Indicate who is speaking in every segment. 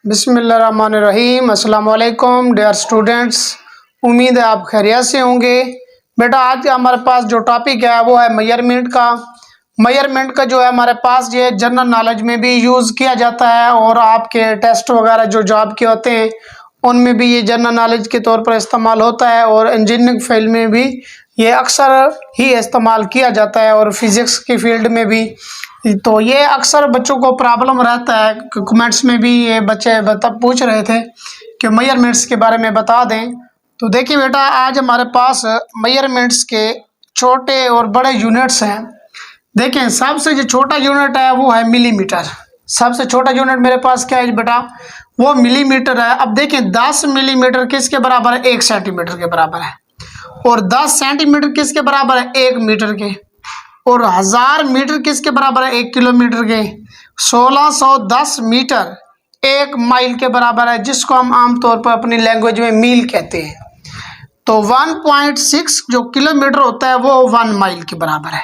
Speaker 1: बिस्मिल्लाहिर्रहमानिर्रहीम। अस्सलाम वालेकुम डियर स्टूडेंट्स, उम्मीद है आप खैरियत से होंगे। बेटा आज हमारे पास जो टॉपिक है वो है मेजरमेंट का। मेजरमेंट का जो है हमारे पास ये जनरल नॉलेज में भी यूज़ किया जाता है और आपके टेस्ट वगैरह जो जॉब के होते हैं उनमें भी ये जनरल नॉलेज के तौर पर इस्तेमाल होता है और इंजीनियरिंग फील्ड में भी ये अक्सर ही इस्तेमाल किया जाता है और फिज़िक्स की फील्ड में भी। तो ये अक्सर बच्चों को प्रॉब्लम रहता है, कमेंट्स में भी ये बच्चे पूछ रहे थे कि मेजरमेंट्स के बारे में बता दें। तो देखिए बेटा आज हमारे पास मेजरमेंट्स के छोटे और बड़े यूनिट्स हैं। देखें सबसे जो छोटा यूनिट है वो है मिलीमीटर। सबसे छोटा यूनिट मेरे पास क्या है बेटा, वो मिलीमीटर है। अब देखें 10 मिलीमीटर किसके बराबर है, 1 सेंटीमीटर के बराबर है। और 10 सेंटीमीटर किसके बराबर है, 1 मीटर के। और 1000 मीटर किसके बराबर है, 1 किलोमीटर के। 1610 मीटर 1 माइल के बराबर है, जिसको हम आमतौर पर अपनी लैंग्वेज में मील कहते हैं। तो 1.6 जो किलोमीटर होता है वो 1 माइल के बराबर है।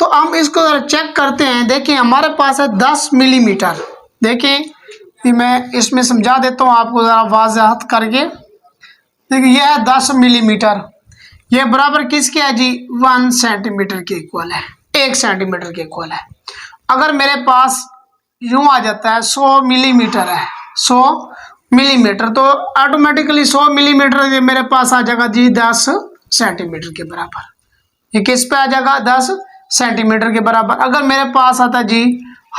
Speaker 1: तो हम इसको चेक करते हैं। देखिए हमारे पास है 10 मिलीमीटर। देखिए मैं इसमें समझा देता हूँ आपको ज़रा वाज़हत करके। देखिए यह है 10 मिलीमीटर, ये बराबर किसके है जी, 1 सेंटीमीटर के इक्वल है, 1 सेंटीमीटर के इक्वल है। अगर मेरे पास यूं आ जाता है 100 मिलीमीटर है, 100 मिलीमीटर, तो ऑटोमेटिकली 100 मिलीमीटर मेरे पास आ जाएगा जी 10 सेंटीमीटर के बराबर। ये किस पे आ जाएगा, 10 सेंटीमीटर के बराबर। अगर मेरे पास आता है जी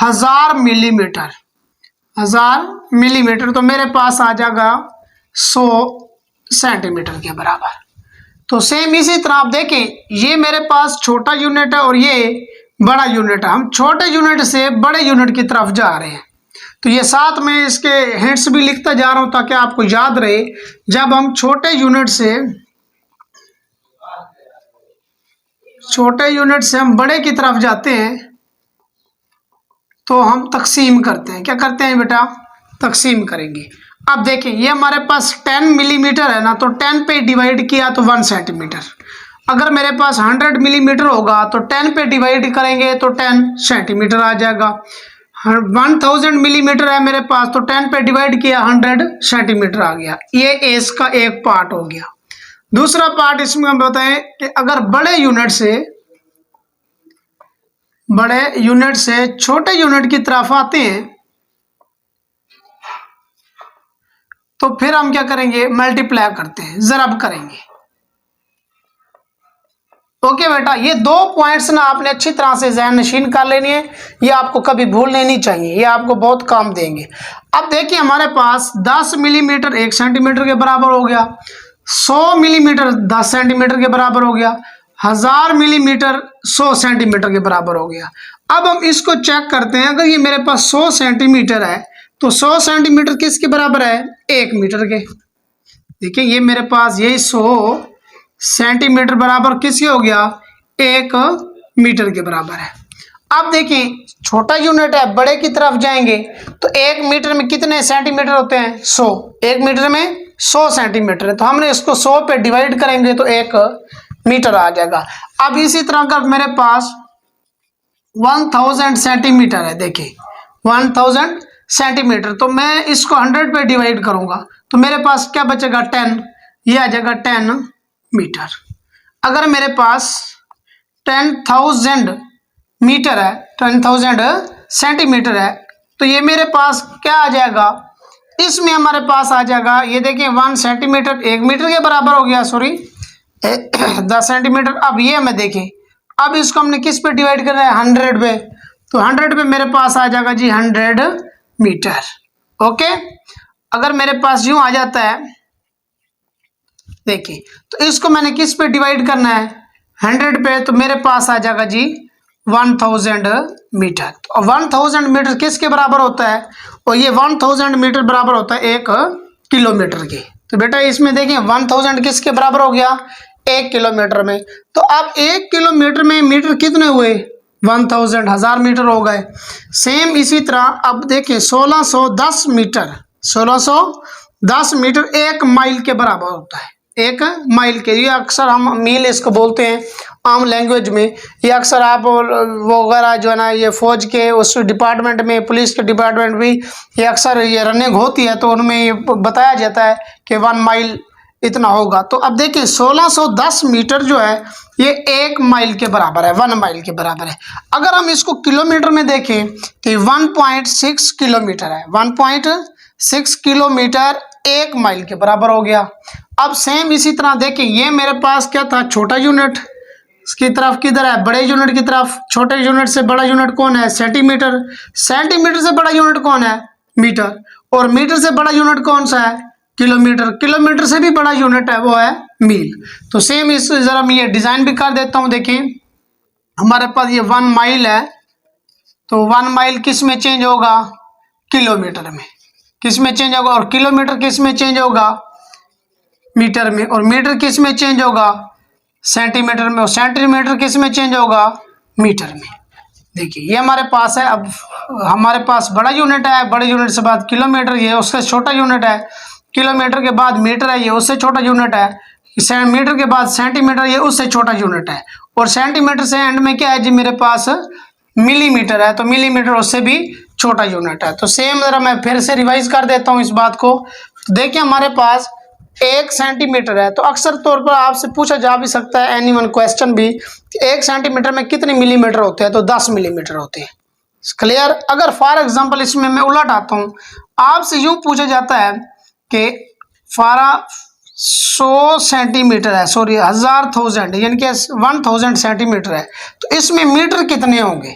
Speaker 1: 1000 मिलीमीटर, 1000 मिलीमीटर, तो मेरे पास आ जाएगा 100 सेंटीमीटर के बराबर। तो सेम इसी तरह आप देखें ये मेरे पास छोटा यूनिट है और ये बड़ा यूनिट है। हम छोटे यूनिट से बड़े यूनिट की तरफ जा रहे हैं। तो ये साथ में इसके हिंट्स भी लिखता जा रहा हूं ताकि आपको याद रहे। जब हम छोटे यूनिट से हम बड़े की तरफ जाते हैं तो हम तकसीम करते हैं। क्या करते हैं बेटा, तकसीम करेंगे। अब देखिए ये हमारे पास 10 मिलीमीटर है ना, तो 10 पे डिवाइड किया तो 1 सेंटीमीटर। अगर मेरे पास 100 मिलीमीटर होगा तो 10 पे डिवाइड करेंगे तो 10 सेंटीमीटर आ जाएगा। 1000 मिलीमीटर है मेरे पास, तो 10 पे डिवाइड किया 100 सेंटीमीटर आ गया। ये इसका एक पार्ट हो गया। दूसरा पार्ट इसमें हम बताएं कि अगर बड़े यूनिट से छोटे यूनिट की तरफ आते हैं तो फिर हम क्या करेंगे, मल्टीप्लाई करते हैं, ज़रब करेंगे। ओके बेटा, ये 2 पॉइंट्स ना आपने अच्छी तरह से ज़हन नशीन कर लेनी है, ये आपको कभी भूलने नहीं चाहिए, ये आपको बहुत काम देंगे। अब देखिए हमारे पास 10 मिलीमीटर 1 सेंटीमीटर के बराबर हो गया, 100 मिलीमीटर 10 सेंटीमीटर के बराबर हो गया, 1000 मिलीमीटर 100 सेंटीमीटर के बराबर हो गया। अब हम इसको चेक करते हैं। अगर ये मेरे पास 100 सेंटीमीटर है तो 100 सेंटीमीटर किसके बराबर है, 1 मीटर के। देखिए ये मेरे पास यही 100 सेंटीमीटर बराबर किसके हो गया, 1 मीटर के बराबर है। अब देखिए छोटा यूनिट है, बड़े की तरफ जाएंगे तो 1 मीटर में कितने सेंटीमीटर होते हैं, 100। 1 मीटर में 100 सेंटीमीटर है, तो हमने इसको 100 पे डिवाइड करेंगे तो 1 मीटर आ जाएगा। अब इसी तरह अगर मेरे पास 1000 सेंटीमीटर है, देखिए 1000 सेंटीमीटर, तो मैं इसको 100 पे डिवाइड करूंगा तो मेरे पास क्या बचेगा, 10, ये आ जाएगा 10 मीटर। अगर मेरे पास 10,000 मीटर है, 10,000 सेंटीमीटर है, तो ये मेरे पास क्या आ जाएगा, इसमें हमारे पास आ जाएगा, ये देखिए 1 सेंटीमीटर 1 मीटर के बराबर हो गया, सॉरी 10 सेंटीमीटर। अब ये हमें देखें, अब इसको हमने किस पे डिवाइड करना है, 100 पे, तो 100 पे मेरे पास आ जाएगा जी 100 मीटर। ओके, अगर मेरे पास यूं आ जाता है, देखिए तो इसको मैंने किस पे डिवाइड करना है, 100 पे, तो मेरे पास आ जाएगा जी 1000 मीटर। तो 1000 मीटर किसके बराबर होता है, और ये 1000 मीटर बराबर होता है 1 किलोमीटर के। तो बेटा इसमें देखिए 1000 किसके बराबर हो गया, 1 किलोमीटर में। तो अब 1 किलोमीटर में मीटर कितने हुए, 1000, 1000 मीटर हो गए। सेम इसी तरह अब देखिए 1610 मीटर, 1610 मीटर 1 माइल के बराबर होता है, 1 माइल के। ये अक्सर हम मील इसको बोलते हैं आम लैंग्वेज में। ये अक्सर आप वो वगैरह जो है ना, ये फौज के उस डिपार्टमेंट में, पुलिस के डिपार्टमेंट भी ये अक्सर ये रनिंग होती है, तो उनमें ये बताया जाता है कि 1 माइल इतना होगा। तो अब देखिए 1610 मीटर जो है ये 1 माइल के बराबर है, 1 माइल के बराबर है। अगर हम इसको किलोमीटर में देखें तो 1.6 किलोमीटर है, 1.6 किलोमीटर 1 माइल के बराबर हो गया। अब सेम इसी तरह देखें, ये मेरे पास क्या था, छोटा यूनिट, इसकी तरफ किधर है, बड़े यूनिट की तरफ। छोटे यूनिट से बड़ा यूनिट कौन है, सेंटीमीटर। सेंटीमीटर से बड़ा यूनिट कौन है, मीटर। और मीटर से बड़ा यूनिट कौन सा है, किलोमीटर। किलोमीटर से भी बड़ा यूनिट है वो है मील। तो सेम इस जरा मैं ये डिजाइन भी कर देता हूं। देखिए हमारे पास ये 1 माइल है, तो 1 माइल किस में चेंज होगा, किलोमीटर में। किस में चेंज होगा, और किलोमीटर किस में चेंज होगा, मीटर में। और मीटर किस में चेंज होगा, सेंटीमीटर में। और सेंटीमीटर किस में चेंज होगा, मीटर में। देखिए ये हमारे पास है। अब हमारे पास बड़ा यूनिट है, बड़े यूनिट से बाद किलोमीटर, ये उससे छोटा यूनिट है। किलोमीटर के बाद मीटर है, ये उससे छोटा यूनिट है। मीटर के बाद सेंटीमीटर, ये उससे छोटा यूनिट है। और सेंटीमीटर से एंड में क्या है जी, मेरे पास मिलीमीटर है, तो मिलीमीटर उससे भी छोटा यूनिट है। तो सेम जरा मैं फिर से रिवाइज कर देता हूँ इस बात को। देखिए हमारे पास 1 सेंटीमीटर है, तो अक्सर तौर पर आपसे पूछा जा भी सकता है एनी वन क्वेश्चन भी, 1 सेंटीमीटर में कितने मिलीमीटर होते हैं, तो 10 मिलीमीटर होते हैं। क्लियर। अगर फॉर एग्जांपल इसमें मैं उलट आता हूँ, आपसे यूं पूछा जाता है कि 100 सेंटीमीटर है, सॉरी 1000 यानी कि 1000 सेंटीमीटर है, तो इसमें मीटर कितने होंगे,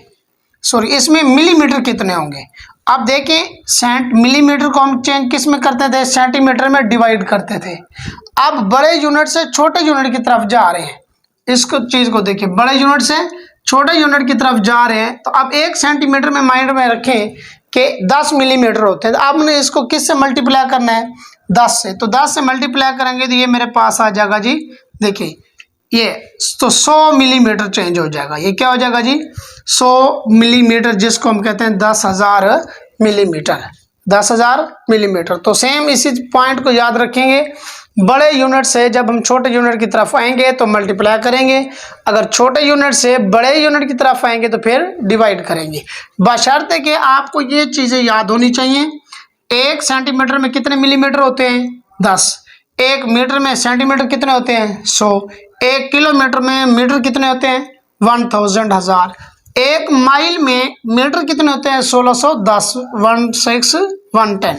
Speaker 1: सॉरी इसमें मिलीमीटर कितने होंगे। अब देखें मिलीमीटर को हम चेंज किस में करते थे, सेंटीमीटर में डिवाइड करते थे। अब बड़े यूनिट से छोटे यूनिट की तरफ जा रहे हैं, इसको चीज को देखिए, बड़े यूनिट से छोटे यूनिट की तरफ जा रहे हैं। तो अब 1 सेंटीमीटर में माइंड में रखें कि 10 मिलीमीटर होते हैं, तो आपने इसको किस से मल्टीप्लाई करना है, 10 से। तो 10 से मल्टीप्लाई करेंगे तो ये मेरे पास आ जाएगा जी, देखिए ये तो 100 मिलीमीटर चेंज हो जाएगा। ये क्या हो जाएगा जी, 100 मिलीमीटर, जिसको हम कहते हैं 10,000 मिलीमीटर, 10,000 मिलीमीटर। तो सेम इसी पॉइंट को याद रखेंगे, बड़े यूनिट से जब हम छोटे यूनिट की तरफ आएंगे तो मल्टीप्लाई करेंगे, अगर छोटे यूनिट से बड़े यूनिट की तरफ आएंगे तो फिर डिवाइड करेंगे। बशर्ते कि आपको ये चीज़ें याद होनी चाहिए। 1 सेंटीमीटर में कितने मिलीमीटर होते हैं, 10। 1 मीटर में सेंटीमीटर कितने होते हैं, 100। 1 किलोमीटर में मीटर कितने होते हैं, 1000। 1 माइल में मीटर कितने होते हैं, 1610, 110।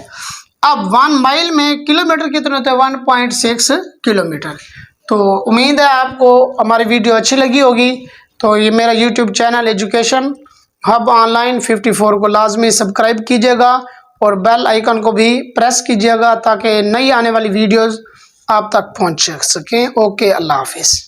Speaker 1: अब 1 माइल में किलोमीटर कितने होते हैं, 1.6 किलोमीटर। तो उम्मीद है आपको हमारी वीडियो अच्छी लगी होगी। तो ये मेरा YouTube channel education hub online 54 को लाजमी सब्सक्राइब कीजिएगा और बेल आइकन को भी प्रेस कीजिएगा ताकि नई आने वाली वीडियोस आप तक पहुंच सकें। ओके, अल्लाह हाफिज़।